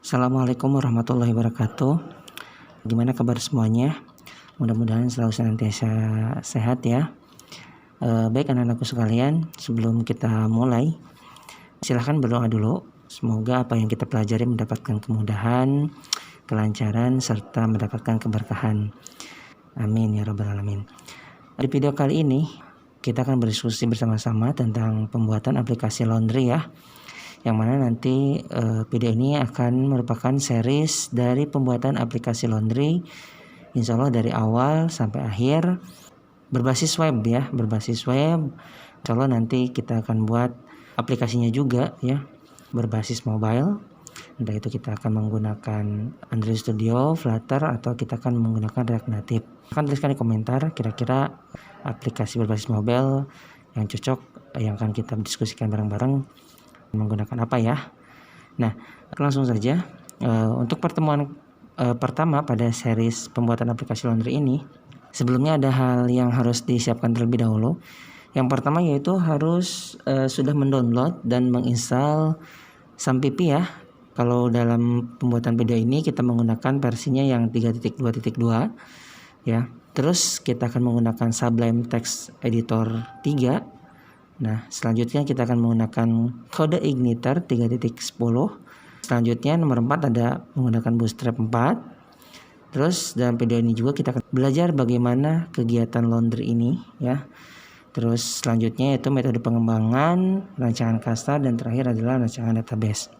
Assalamualaikum warahmatullahi wabarakatuh. Gimana kabar semuanya? Mudah-mudahan selalu senantiasa sehat ya. Baik anak-anakku sekalian, sebelum kita mulai, silahkan berdoa dulu. Semoga apa yang kita pelajari mendapatkan kemudahan, kelancaran, serta mendapatkan keberkahan. Amin ya rabbal alamin. Di video kali ini, kita akan berdiskusi bersama-sama tentang pembuatan aplikasi laundry ya. Yang mana nanti video ini akan merupakan series dari pembuatan aplikasi laundry, insya Allah dari awal sampai akhir, berbasis web ya, insya Allah nanti kita akan buat aplikasinya juga ya, berbasis mobile. Entah itu kita akan menggunakan Android Studio, Flutter, atau kita akan menggunakan React Native. Akan tuliskan di komentar kira-kira aplikasi berbasis mobile yang cocok, yang akan kita diskusikan bareng-bareng menggunakan apa ya. Nah, langsung saja untuk pertemuan pertama pada series pembuatan aplikasi laundry ini, sebelumnya ada hal yang harus disiapkan terlebih dahulu. Yang pertama yaitu harus sudah mendownload dan menginstal Sampipi ya. Kalau dalam pembuatan video ini kita menggunakan versinya yang 3.2.2 ya. Terus kita akan menggunakan Sublime Text Editor 3. Nah, selanjutnya kita akan menggunakan kode Igniter 3.10. Selanjutnya nomor 4 ada menggunakan Bootstrap 4. Terus dalam video ini juga kita akan belajar bagaimana kegiatan laundry ini ya. Terus selanjutnya yaitu metode pengembangan, rancangan kasta, dan terakhir adalah rancangan database.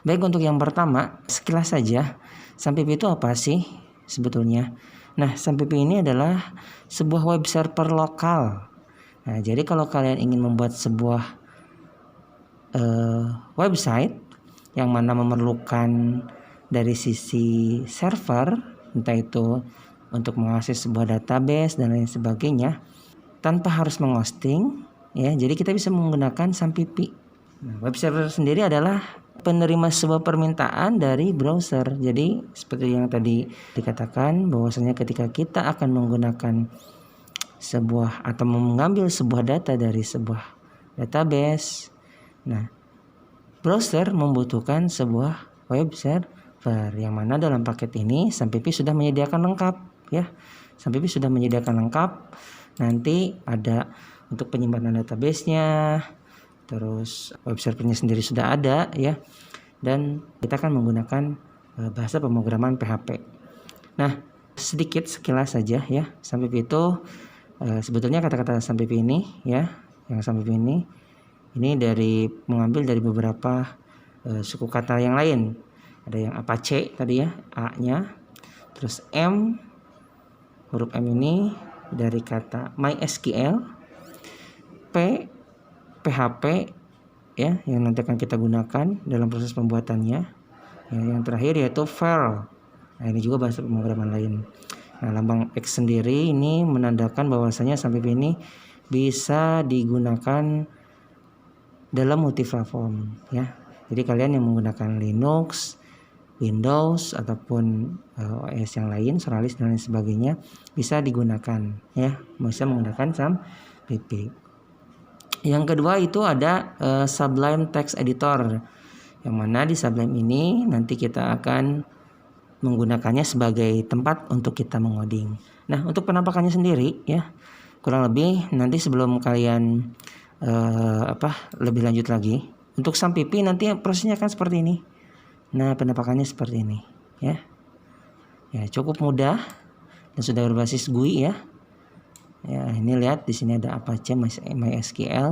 Baik, untuk yang pertama, sekilas saja, Sampipi itu apa sih sebetulnya? Nah, Sampipi ini adalah sebuah web server lokal. Nah, jadi kalau kalian ingin membuat sebuah website yang mana memerlukan dari sisi server, entah itu untuk mengakses sebuah database dan lain sebagainya, tanpa harus menghosting, ya, jadi kita bisa menggunakan Sampipi. Nah, web server sendiri adalah penerima sebuah permintaan dari browser. Jadi seperti yang tadi dikatakan, bahwasanya ketika kita akan menggunakan sebuah atau mengambil sebuah data dari sebuah database, nah browser membutuhkan sebuah web server yang mana dalam paket ini Sampipi sudah menyediakan lengkap ya. Sampipi sudah menyediakan lengkap, nanti ada untuk penyimpanan database-nya, terus web servernya sendiri sudah ada ya, dan kita akan menggunakan bahasa pemrograman PHP. Nah, sedikit sekilas saja ya, Sampipi itu sebetulnya kata-kata Sampipi ini ya, yang Sampipi ini dari mengambil dari beberapa suku kata yang lain. Ada yang Apache tadi ya, A-nya, terus M, huruf M ini dari kata MySQL, P, PHP ya, yang nanti akan kita gunakan dalam proses pembuatannya. Ya, yang terakhir yaitu Perl. Nah, ini juga bahasa pemrograman lain. Nah, lambang X sendiri ini menandakan bahwasanya Sampipi ini bisa digunakan dalam multiplatform ya. Jadi kalian yang menggunakan Linux, Windows ataupun OS yang lain, Solaris dan lain sebagainya bisa digunakan ya, bisa menggunakan Sampipi. Yang kedua itu ada Sublime Text Editor, yang mana di Sublime ini nanti kita akan menggunakannya sebagai tempat untuk kita mengoding. Nah, untuk penampakannya sendiri ya, kurang lebih nanti sebelum kalian lebih lanjut lagi, untuk Sampipi nanti prosesnya akan seperti ini. Nah, penampakannya seperti ini ya. Ya, cukup mudah dan sudah berbasis GUI ya. Ya, ini lihat di sini ada Apache, MySQL,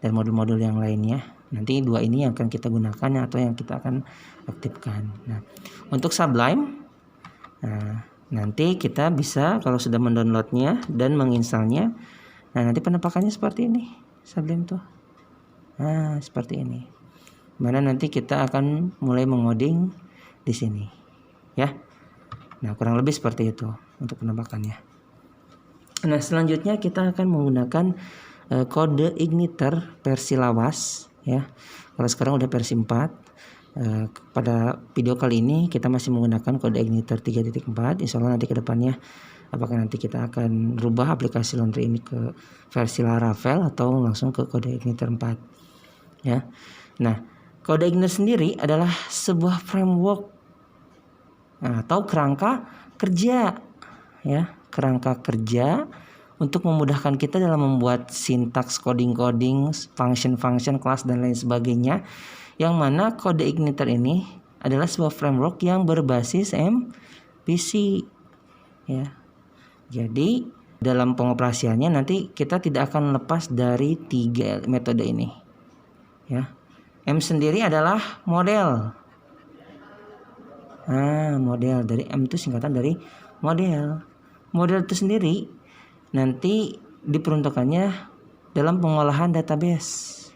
dan modul-modul yang lainnya. Nanti dua ini yang akan kita gunakan atau yang kita akan aktifkan. Nah, untuk Sublime, nanti kita bisa kalau sudah mendownloadnya dan menginstalnya, nah nanti penampakannya seperti ini Sublime tuh. Nah, seperti ini. Mana nanti kita akan mulai mengoding di sini, ya. Nah, kurang lebih seperti itu untuk penampakannya. Nah, selanjutnya kita akan menggunakan kode Igniter versi lawas ya. Kalau sekarang udah versi 4. Pada video kali ini kita masih menggunakan kode Igniter 3.4. Insya Allah nanti ke depannya apakah nanti kita akan rubah aplikasi laundry ini ke versi Laravel atau langsung ke kode Igniter 4 ya. Nah, Kode igniter sendiri adalah sebuah framework atau kerangka kerja, ya, kerangka kerja untuk memudahkan kita dalam membuat sintaks coding, function, kelas dan lain sebagainya. Yang mana kode igniter ini adalah sebuah framework yang berbasis MVC, ya. Jadi dalam pengoperasiannya nanti kita tidak akan lepas dari 3 metode ini, ya. M sendiri adalah model. Model dari M itu singkatan dari model. Model itu sendiri nanti diperuntukannya dalam pengolahan database.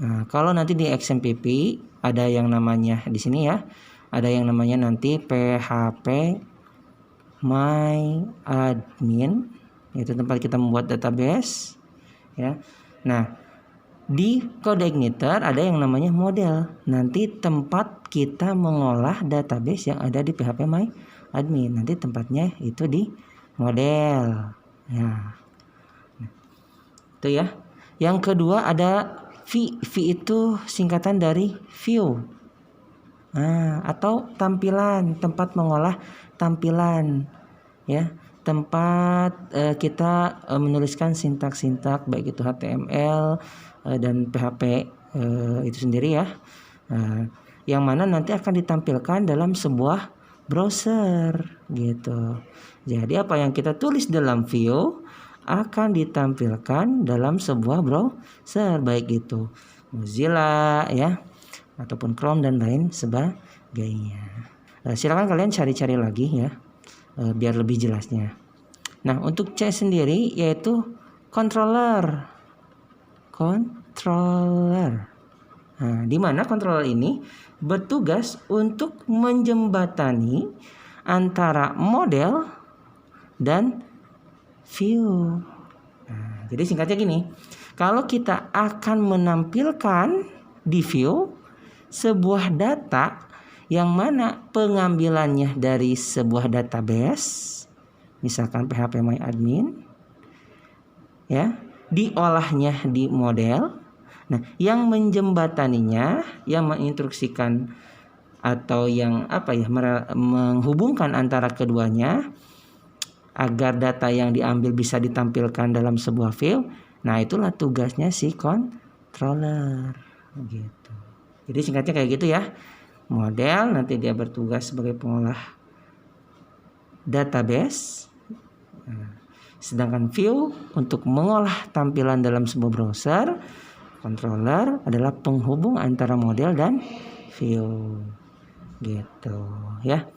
Nah, kalau nanti di XMPP ada yang namanya di sini, ya, ada yang namanya nanti PHP My Admin, itu tempat kita membuat database, ya. Nah, di kode igniter ada yang namanya model, nanti tempat kita mengolah database yang ada di PHP My Admin, nanti tempatnya itu di model, ya. Itu ya. Yang kedua ada V. V itu singkatan dari view, atau tampilan, tempat mengolah tampilan, ya, tempat kita menuliskan sintak-sintak baik itu HTML dan PHP itu sendiri, ya, yang mana nanti akan ditampilkan dalam sebuah browser gitu. Jadi apa yang kita tulis dalam view akan ditampilkan dalam sebuah browser, baik itu Mozilla, ya, ataupun Chrome dan lain sebagainya. Silakan kalian cari-cari lagi, ya, biar lebih jelasnya. Nah, untuk C sendiri yaitu controller. Nah, di mana controller ini bertugas untuk menjembatani antara model dan view. Nah, jadi singkatnya gini, kalau kita akan menampilkan di view sebuah data yang mana pengambilannya dari sebuah database, misalkan PHP My Admin, ya, diolahnya di model. Nah, yang menjembataninya, yang menginstruksikan atau yang menghubungkan antara keduanya agar data yang diambil bisa ditampilkan dalam sebuah view. Nah, itulah tugasnya si controller gitu. Jadi singkatnya kayak gitu, ya. Model nanti dia bertugas sebagai pengolah database, sedangkan view untuk mengolah tampilan dalam sebuah browser. Controller adalah penghubung antara model dan view gitu, ya.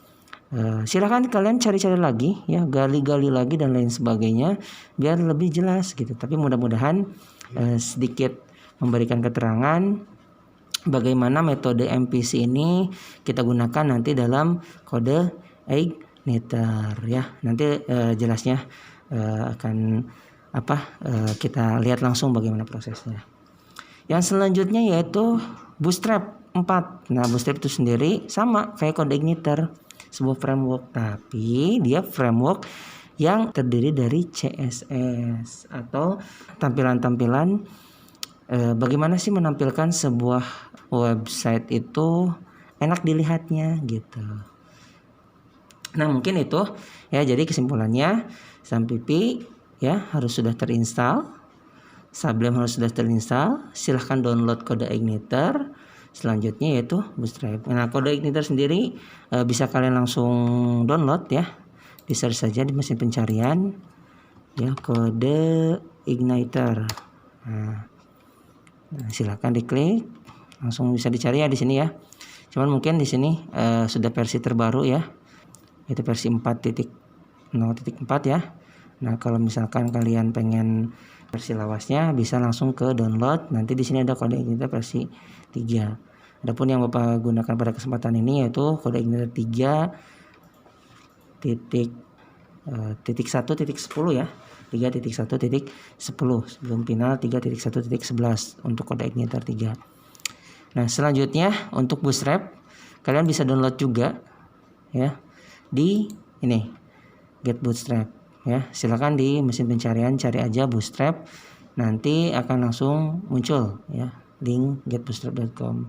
Silahkan kalian cari-cari lagi, ya, gali-gali lagi dan lain sebagainya biar lebih jelas gitu. Tapi mudah-mudahan sedikit memberikan keterangan bagaimana metode MVC ini kita gunakan nanti dalam kode igniter, ya. Nanti jelasnya akan kita lihat langsung bagaimana prosesnya. Yang selanjutnya yaitu Bootstrap 4. Nah, Bootstrap itu sendiri sama kayak kode igniter, sebuah framework, tapi dia framework yang terdiri dari CSS atau tampilan-tampilan bagaimana sih menampilkan sebuah website itu enak dilihatnya gitu. Nah, mungkin itu, ya. Jadi kesimpulannya SAMPP, ya, harus sudah terinstall, Sublime harus sudah terinstall. Silahkan download kode igniter. Selanjutnya yaitu Bootstrap. Nah, kode igniter sendiri bisa kalian langsung download, ya. Di search saja di mesin pencarian, ya, kode igniter. Nah, silakan diklik, langsung bisa dicari, ya, di sini, ya. Cuman mungkin di sini sudah versi terbaru, ya. Itu versi 4.0.4, ya. Nah, kalau misalkan kalian pengen versi lawasnya bisa langsung ke download. Nanti di sini ada kode igniter versi 3. Adapun yang Bapak gunakan pada kesempatan ini yaitu kode igniter 3.1.10, ya. 3.1.10 sebelum final 3.1.11 untuk kode igniter 3. Nah, selanjutnya untuk Bootstrap kalian bisa download juga, ya, di ini Get Bootstrap, ya. Silakan di mesin pencarian cari aja Bootstrap, nanti akan langsung muncul, ya. link getbootstrap.com.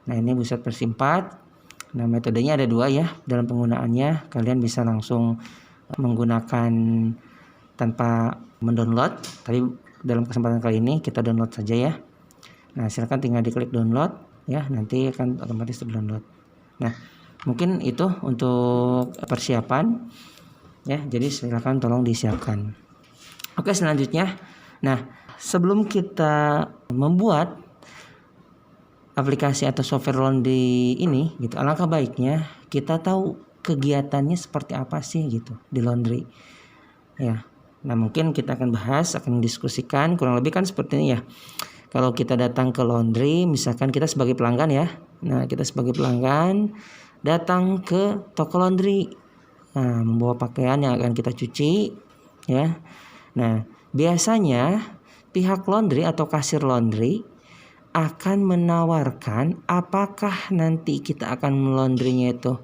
Nah, ini Bootstrap versi 4. Nah, metodenya ada 2 ya dalam penggunaannya. Kalian bisa langsung menggunakan tanpa mendownload. Tapi dalam kesempatan kali ini kita download saja ya. Nah, silakan tinggal diklik download ya, nanti akan otomatis terdownload. Nah, mungkin itu untuk persiapan ya. Jadi silakan tolong disiapkan. Oke, selanjutnya. Nah, sebelum kita membuat aplikasi atau software laundry ini gitu, alangkah baiknya kita tahu kegiatannya seperti apa sih gitu di laundry ya. Nah, mungkin kita akan bahas, akan diskusikan kurang lebih kan seperti ini ya. Kalau kita datang ke laundry, misalkan kita sebagai pelanggan ya. Nah, kita sebagai pelanggan datang ke toko laundry. Nah, membawa pakaian yang akan kita cuci ya. Nah, biasanya pihak laundry atau kasir laundry akan menawarkan apakah nanti kita akan melondrinya itu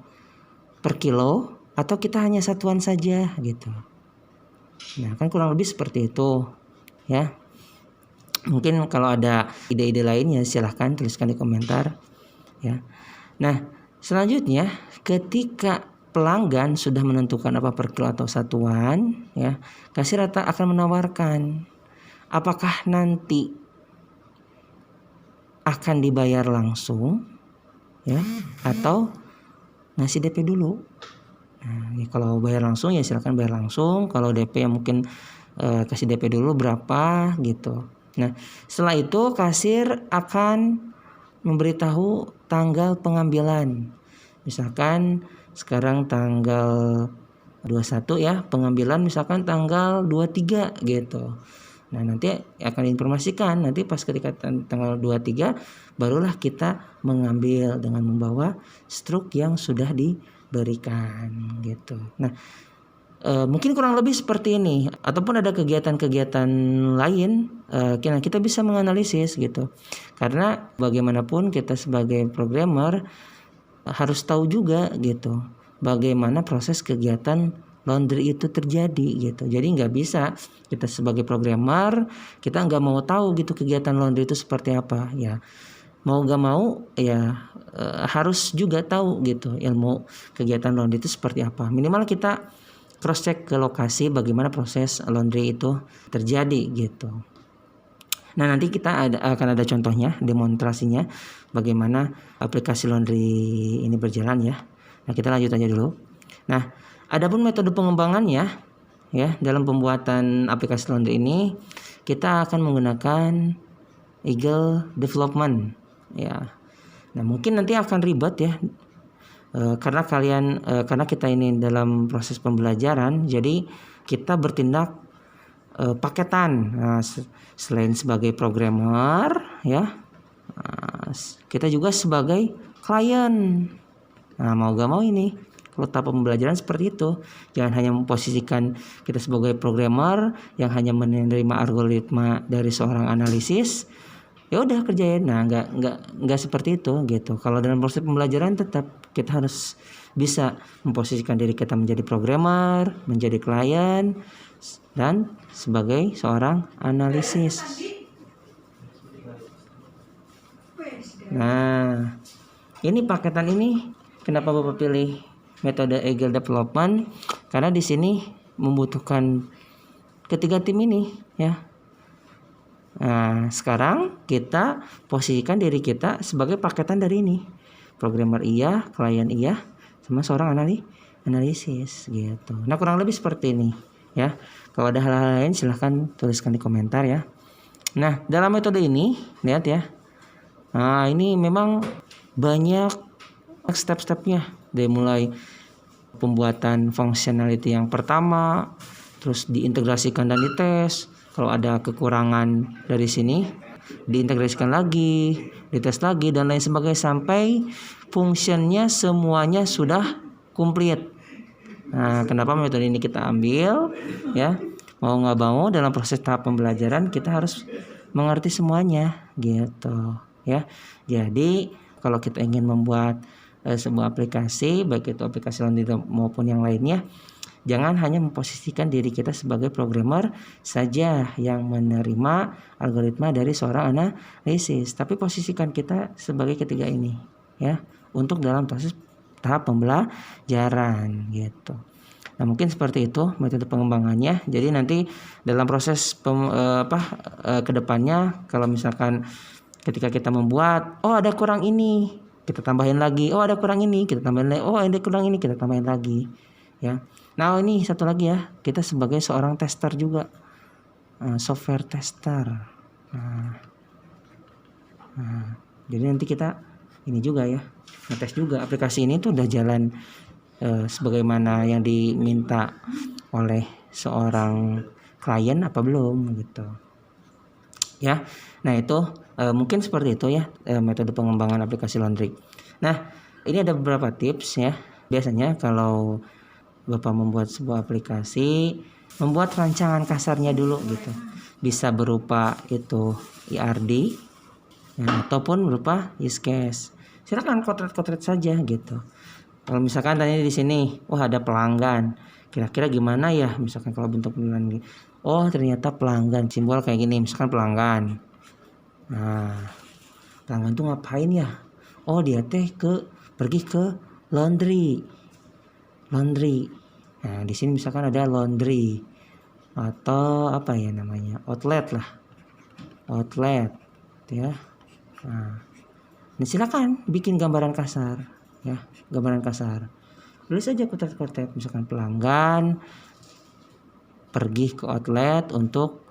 per kilo atau kita hanya satuan saja gitu. Nah, kan kurang lebih seperti itu ya. Mungkin kalau ada ide-ide lainnya silahkan tuliskan di komentar ya. Nah, selanjutnya ketika pelanggan sudah menentukan apa per kilo atau satuan ya, kasir akan menawarkan apakah nanti akan dibayar langsung ya atau ngasih DP dulu. Nah, ya kalau bayar langsung ya silakan bayar langsung. Kalau DP ya mungkin kasih DP dulu berapa gitu. Nah, setelah itu kasir akan memberitahu tanggal pengambilan. Misalkan sekarang tanggal 21 ya, pengambilan misalkan tanggal 23 gitu. Nah, nanti akan diinformasikan nanti pas ketika tanggal 23 barulah kita mengambil dengan membawa struk yang sudah diberikan gitu. Nah, mungkin kurang lebih seperti ini ataupun ada kegiatan-kegiatan lain kita bisa menganalisis gitu. Karena bagaimanapun kita sebagai programmer harus tahu juga gitu bagaimana proses kegiatan laundry itu terjadi gitu. Jadi nggak bisa kita sebagai programmer kita nggak mau tahu gitu kegiatan laundry itu seperti apa ya. Mau nggak mau ya harus juga tahu gitu ilmu kegiatan laundry itu seperti apa. Minimal kita cross check ke lokasi bagaimana proses laundry itu terjadi gitu. Nah, nanti kita akan ada contohnya, demonstrasinya bagaimana aplikasi laundry ini berjalan ya. Nah, kita lanjut aja dulu. Nah, adapun metode pengembangannya ya dalam pembuatan aplikasi laundry ini kita akan menggunakan Eagle Development ya. Nah, mungkin nanti akan ribet ya. Karena kita ini dalam proses pembelajaran, jadi kita bertindak paketan. Nah, selain sebagai programmer ya, kita juga sebagai klien. Nah, mau gak mau ini kalau tahap pembelajaran seperti itu, jangan hanya memposisikan kita sebagai programmer yang hanya menerima algoritma dari seorang analisis. Ya udah kerjain. Nah, nggak seperti itu gitu. Kalau dalam proses pembelajaran tetap kita harus bisa memposisikan diri kita menjadi programmer, menjadi klien, dan sebagai seorang analisis. Nah, ini paketan ini kenapa Bapak pilih metode Eagle Development? Karena di sini membutuhkan ketiga tim ini ya. Nah, sekarang kita posisikan diri kita sebagai paketan dari ini. Programmer iya, klien iya, sama seorang analisis gitu. Nah, kurang lebih seperti ini ya. Kalau ada hal-hal lain silahkan tuliskan di komentar ya. Nah, dalam metode ini lihat ya. Nah, ini memang banyak step-stepnya. Dari mulai pembuatan functionality yang pertama, terus diintegrasikan dan dites. Kalau ada kekurangan dari sini diintegrasikan lagi, dites lagi dan lain sebagainya sampai fungsinya semuanya sudah komplit. Nah, kenapa metode ini kita ambil ya? Mau nggak mau dalam proses tahap pembelajaran kita harus mengerti semuanya gitu ya. Jadi kalau kita ingin membuat sebuah aplikasi, baik itu aplikasi laundry maupun yang lainnya, Jangan hanya memposisikan diri kita sebagai programmer saja yang menerima algoritma dari seorang analisis, tapi posisikan kita sebagai ketiga ini ya, untuk dalam proses tahap pembelajaran gitu. Nah, mungkin seperti itu metode pengembangannya. Jadi nanti dalam proses kedepannya, kalau misalkan ketika kita membuat, oh ada kurang ini, kita tambahin lagi, oh ada kurang ini, kita tambahin lagi, oh ada kurang ini, kita tambahin lagi, ya. Nah ini satu lagi ya, kita sebagai seorang tester juga, software tester. Jadi nanti kita ini juga ya, ngetes juga aplikasi ini tuh udah jalan sebagaimana yang diminta oleh seorang klien apa belum gitu ya. Nah itu mungkin seperti itu ya metode pengembangan aplikasi laundry. Nah ini ada beberapa tips ya. Biasanya kalau Bapak membuat sebuah aplikasi, membuat rancangan kasarnya dulu gitu, bisa berupa itu IRD ya, ataupun berupa use case. Silakan kotret-kotret saja gitu. Kalau misalkan tanya di sini, wah ada pelanggan, kira-kira gimana ya? Misalkan kalau bentuk pelanggan, oh ternyata pelanggan, simbol kayak gini, misalkan pelanggan. Nah, pelanggan tuh ngapain ya? Oh dia pergi ke laundry. Nah di sini misalkan ada laundry atau apa ya namanya, outlet ya. Nah, silakan bikin gambaran kasar. Ya, gambaran kasar. Tulis saja kotret-kotret, misalkan pelanggan pergi ke outlet untuk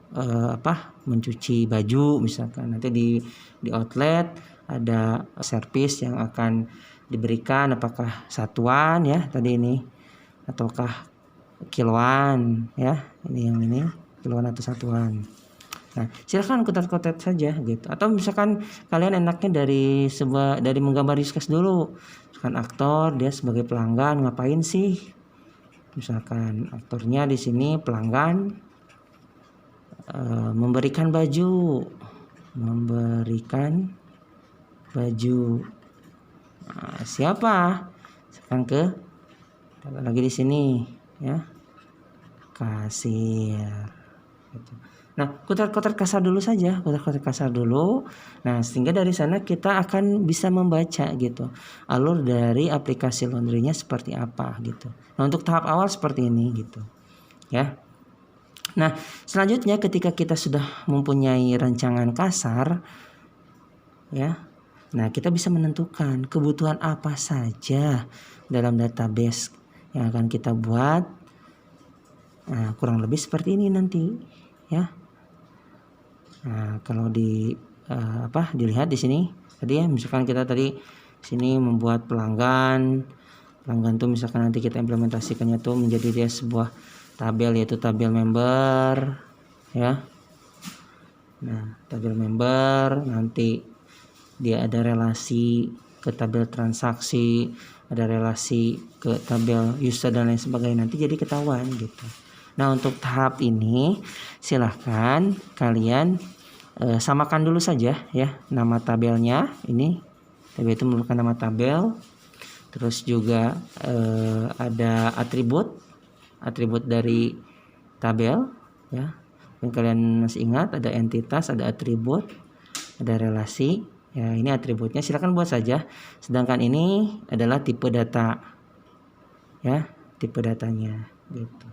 mencuci baju, misalkan nanti di outlet ada servis yang akan diberikan, apakah satuan ya tadi ini ataukah kiloan ya, ini kiloan atau satuan. Nah, silakan kotet-kotet saja gitu. Atau misalkan kalian enaknya dari menggambar use case dulu. Misalkan aktor dia sebagai pelanggan ngapain sih? Misalkan aktornya di sini pelanggan memberikan baju. Nah, siapa? Misalkan lagi di sini ya. Kasir gitu. Nah, kotak-kotak kasar dulu saja, kotak-kotak kasar dulu. Nah, sehingga dari sana kita akan bisa membaca gitu, alur dari aplikasi laundry-nya seperti apa gitu. Nah, untuk tahap awal seperti ini gitu, ya. Nah, selanjutnya ketika kita sudah mempunyai rancangan kasar, ya. Nah, kita bisa menentukan kebutuhan apa saja dalam database yang akan kita buat. Nah, kurang lebih seperti ini nanti, ya. Nah, kalau dilihat di sini tadi ya, misalkan kita tadi sini membuat pelanggan tuh misalkan nanti kita implementasikannya tuh menjadi dia sebuah tabel, yaitu tabel member ya. Nah, tabel member nanti dia ada relasi ke tabel transaksi, ada relasi ke tabel user dan lain sebagainya, nanti jadi ketahuan gitu. Nah, untuk tahap ini silahkan kalian samakan dulu saja ya nama tabelnya. Ini tabel itu merupakan nama tabel. Terus juga ada atribut dari tabel ya. Yang kalian masih ingat, ada entitas, ada atribut, ada relasi. Ya, ini atributnya silakan buat saja. Sedangkan ini adalah tipe data. Ya, tipe datanya gitu.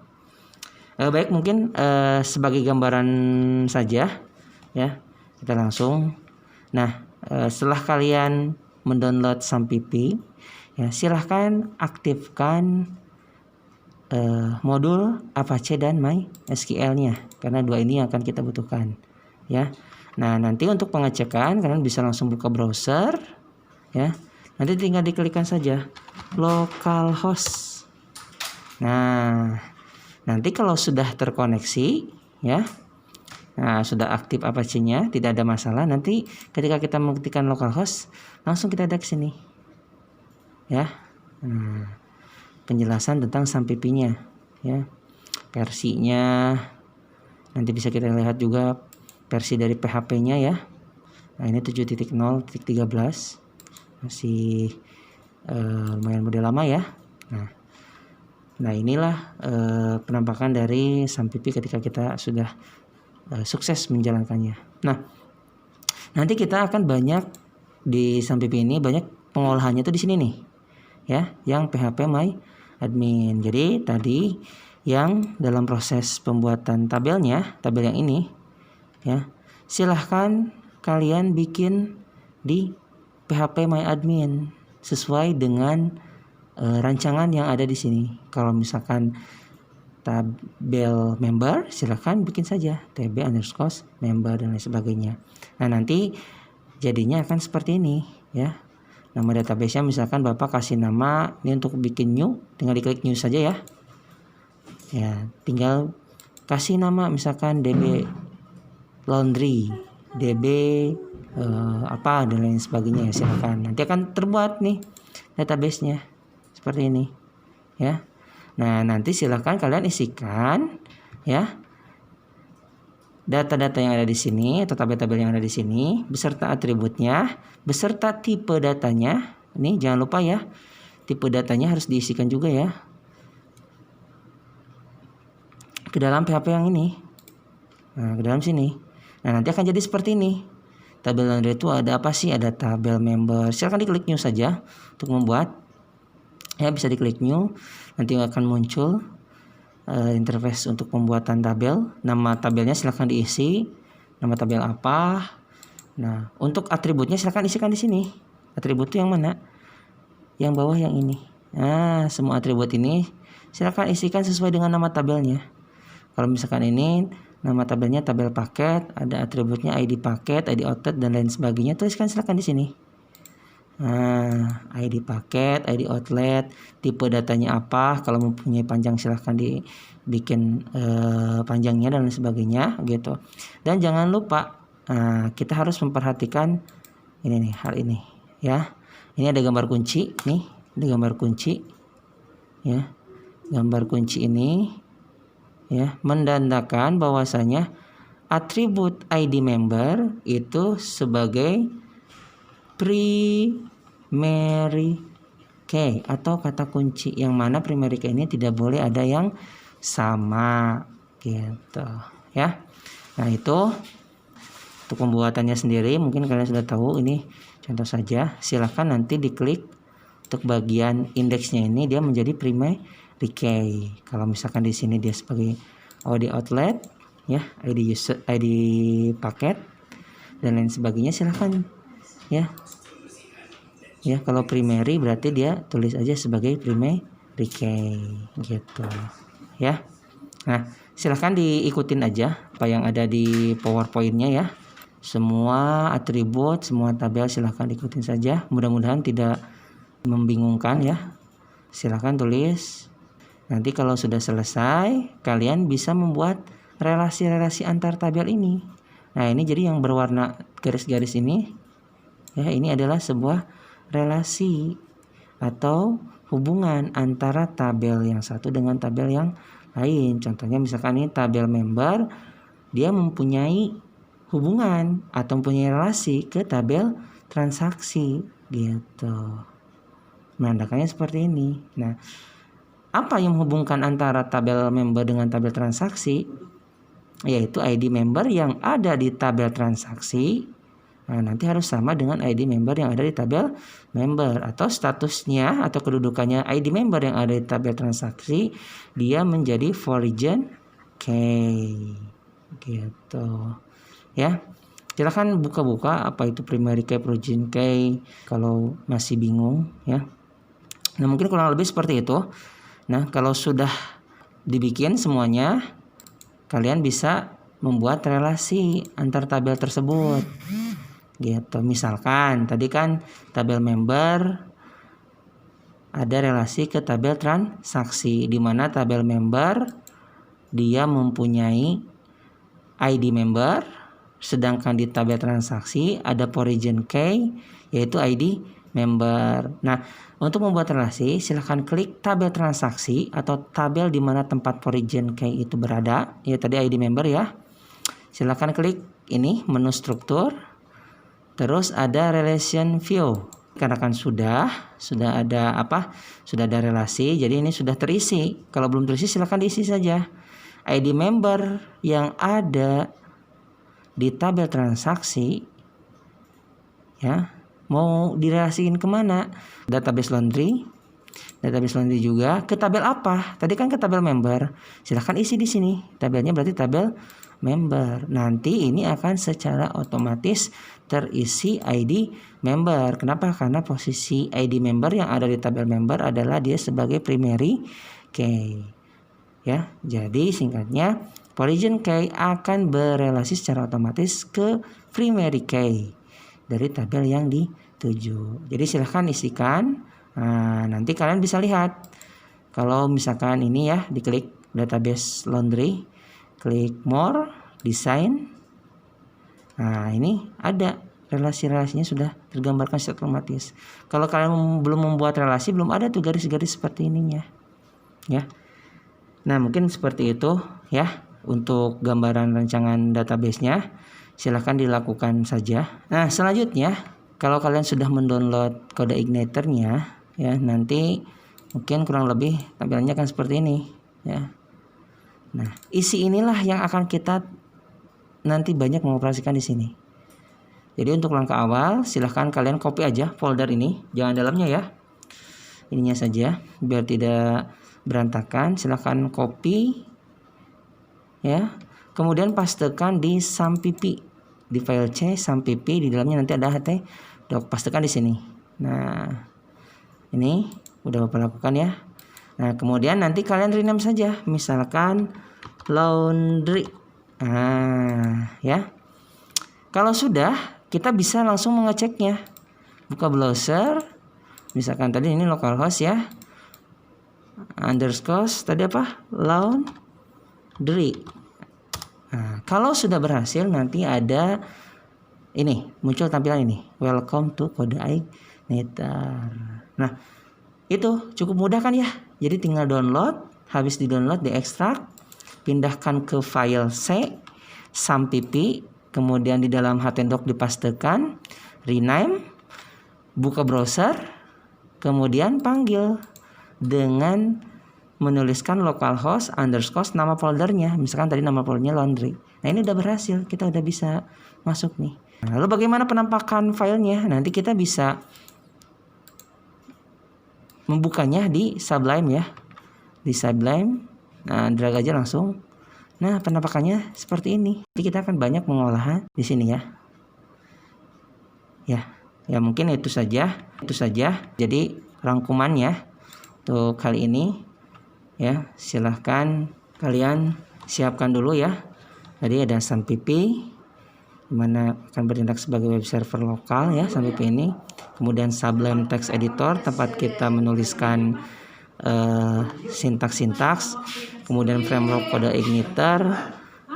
Baik, mungkin sebagai gambaran saja ya, kita langsung. Nah, setelah kalian mendownload Sampipi ya, silahkan aktifkan modul Apache dan MySQL-nya, karena dua ini yang akan kita butuhkan ya. Nah, nanti untuk pengecekan kalian bisa langsung buka browser ya. Nanti tinggal diklikkan saja localhost. Nah, nanti kalau sudah terkoneksi ya, nah sudah aktif Apache-nya, tidak ada masalah. Nanti ketika kita mengetikkan localhost, langsung kita ada ke sini ya. Penjelasan tentang Sampipi-nya ya, versinya nanti bisa kita lihat juga versi dari PHP-nya ya. Nah, ini 7.0.13 masih lumayan model lama ya. Nah, Nah, inilah penampakan dari SAMPP ketika kita sudah sukses menjalankannya. Nah, nanti kita akan banyak di SAMPP ini banyak pengolahannya tuh di sini nih. Ya, yang PHP My Admin. Jadi tadi yang dalam proses pembuatan tabelnya, tabel yang ini ya, silahkan kalian bikin di PHP My Admin sesuai dengan rancangan yang ada di sini. Kalau misalkan tabel member, silahkan bikin saja tb_member dan lain sebagainya. Nah, nanti jadinya akan seperti ini ya. Nama database-nya misalkan Bapak kasih nama, ini untuk bikin new, tinggal diklik new saja ya. Ya, tinggal kasih nama misalkan DB laundry, DB apa dan lain sebagainya ya, silakan. Nanti akan terbuat nih database-nya seperti ini ya. Nah, nanti silakan kalian isikan ya data-data yang ada di sini atau tabel-tabel yang ada di sini beserta atributnya, beserta tipe datanya. Ini jangan lupa ya, tipe datanya harus diisikan juga ya ke dalam PHP yang ini. Nah, ke dalam sini. Nah, nanti akan jadi seperti ini. Tabel laundry itu ada apa sih? Ada tabel member. Silakan diklik new saja untuk membuat. Ya, bisa diklik new. Nanti akan muncul interface untuk pembuatan tabel. Nama tabelnya silakan diisi. Nama tabel apa? Nah, untuk atributnya silakan isikan di sini. Atribut itu yang mana? Yang bawah yang ini. Nah, semua atribut ini silakan isikan sesuai dengan nama tabelnya. Kalau misalkan ini nama tabelnya tabel paket, ada atributnya ID paket, ID outlet dan lain sebagainya, tuliskan silakan di sini. Nah, ID paket, ID outlet, tipe datanya apa, kalau mempunyai panjang silahkan dibikin panjangnya dan lain sebagainya gitu. Dan jangan lupa kita harus memperhatikan ini nih, hal ini ya. Ini ada gambar kunci nih, ada gambar kunci ya. Gambar kunci ini ya menandakan bahwasanya atribut ID member itu sebagai primary key atau kata kunci, yang mana primary key ini tidak boleh ada yang sama gitu ya. Nah, itu untuk pembuatannya sendiri mungkin kalian sudah tahu, ini contoh saja. Silahkan nanti diklik untuk bagian indeksnya, ini dia menjadi primary key. Kalau misalkan di sini dia sebagai ID outlet ya, ID user, ID paket dan lain sebagainya, silahkan ya. Ya, kalau primary berarti dia tulis aja sebagai primary key gitu ya. Nah, silahkan diikutin aja apa yang ada di PowerPoint-nya ya. Semua atribut, semua tabel silahkan ikutin saja. Mudah-mudahan tidak membingungkan ya. Silahkan tulis. Nanti kalau sudah selesai, kalian bisa membuat relasi-relasi antar tabel ini. Nah, ini jadi yang berwarna garis-garis ini ya, ini adalah sebuah relasi atau hubungan antara tabel yang satu dengan tabel yang lain. Contohnya misalkan ini tabel member, dia mempunyai hubungan atau mempunyai relasi ke tabel transaksi gitu. Menandakannya seperti ini. Nah, apa yang menghubungkan antara tabel member dengan tabel transaksi? Yaitu ID member yang ada di tabel transaksi. Nah, nanti harus sama dengan ID member yang ada di tabel member, atau statusnya atau kedudukannya ID member yang ada di tabel transaksi, dia menjadi foreign key gitu ya. Silahkan buka-buka apa itu primary key, foreign key kalau masih bingung ya. Nah, mungkin kurang lebih seperti itu. Nah, kalau sudah dibikin semuanya, kalian bisa membuat relasi antar tabel tersebut gitu. Misalkan tadi kan tabel member ada relasi ke tabel transaksi, di mana tabel member dia mempunyai ID member, sedangkan di tabel transaksi ada foreign key yaitu ID member. Nah, untuk membuat relasi silahkan klik tabel transaksi atau tabel di mana tempat foreign key itu berada, ya tadi ID member ya. Silahkan klik ini menu struktur. Terus ada relation view. Karena kan sudah ada sudah ada relasi, jadi ini sudah terisi. Kalau belum terisi silahkan diisi saja. ID member yang ada di tabel transaksi, ya, mau direlasiin kemana? Database laundry juga ke tabel apa? Tadi kan ke tabel member. Silahkan isi di sini. Tabelnya berarti tabel member. Nanti ini akan secara otomatis terisi ID member. Kenapa? Karena posisi ID member yang ada di tabel member adalah dia sebagai primary key. Ya, jadi singkatnya Polygen key akan berelasi secara otomatis ke primary key dari tabel yang dituju. Jadi silahkan isikan. Nah, nanti kalian bisa lihat. Kalau misalkan ini ya, diklik database laundry, klik more, design. Nah, ini ada relasi-relasinya sudah tergambarkan secara otomatis. Kalau kalian belum membuat relasi, belum ada tuh garis-garis seperti ininya. Ya. Nah, mungkin seperti itu ya untuk gambaran rancangan database-nya. Silahkan dilakukan saja. Nah, selanjutnya kalau kalian sudah mendownload kode igniternya, ya nanti mungkin kurang lebih tampilannya akan seperti ini, ya. Nah, isi inilah yang akan kita nanti banyak mengoperasikan di sini. Jadi untuk langkah awal silahkan kalian copy aja folder ini, jangan dalamnya ya, ininya saja biar tidak berantakan. Silahkan copy, ya. Kemudian pastekan di SAMPP, di file C SAMPP, di dalamnya nanti ada htdoc, pastekan di sini. Nah, ini udah Bapak lakukan ya. Nah, kemudian nanti kalian rename saja, misalkan laundry. Nah, ya. Kalau sudah, kita bisa langsung mengeceknya. Buka browser, misalkan tadi ini localhost ya, underscore tadi apa? Laundry. Nah, kalau sudah berhasil nanti ada ini muncul tampilan ini, welcome to Kode Igniter. Nah, itu cukup mudah kan ya. Jadi tinggal download, habis di-download diekstrak, pindahkan ke file C SAMPP, kemudian di dalam htdoc dipastekan, rename, buka browser, kemudian panggil dengan menuliskan localhost underscore nama foldernya, misalkan tadi nama foldernya laundry. Nah, ini udah berhasil, kita udah bisa masuk nih. Nah, lalu bagaimana penampakan filenya? Nanti kita bisa membukanya di Sublime ya, di Sublime. Nah, drag aja langsung. Nah, penampakannya seperti ini. Jadi kita akan banyak mengolahan di sini ya. Ya mungkin itu saja. Jadi rangkumannya untuk kali ini. Ya, silahkan kalian siapkan dulu ya. Tadi ada SAMPP, dimana akan bertindak sebagai web server lokal ya SAMPP ini. Kemudian Sublime Text Editor, tempat kita menuliskan sintaks-sintaks. Kemudian framework kode igniter,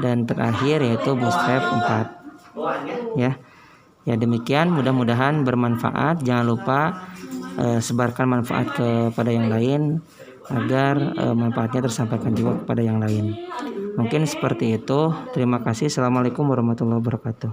dan terakhir yaitu Bootstrap 4. Ya demikian, mudah-mudahan bermanfaat. Jangan lupa sebarkan manfaat kepada yang lain, agar manfaatnya tersampaikan juga kepada yang lain. Mungkin seperti itu. Terima kasih. Assalamualaikum warahmatullahi wabarakatuh.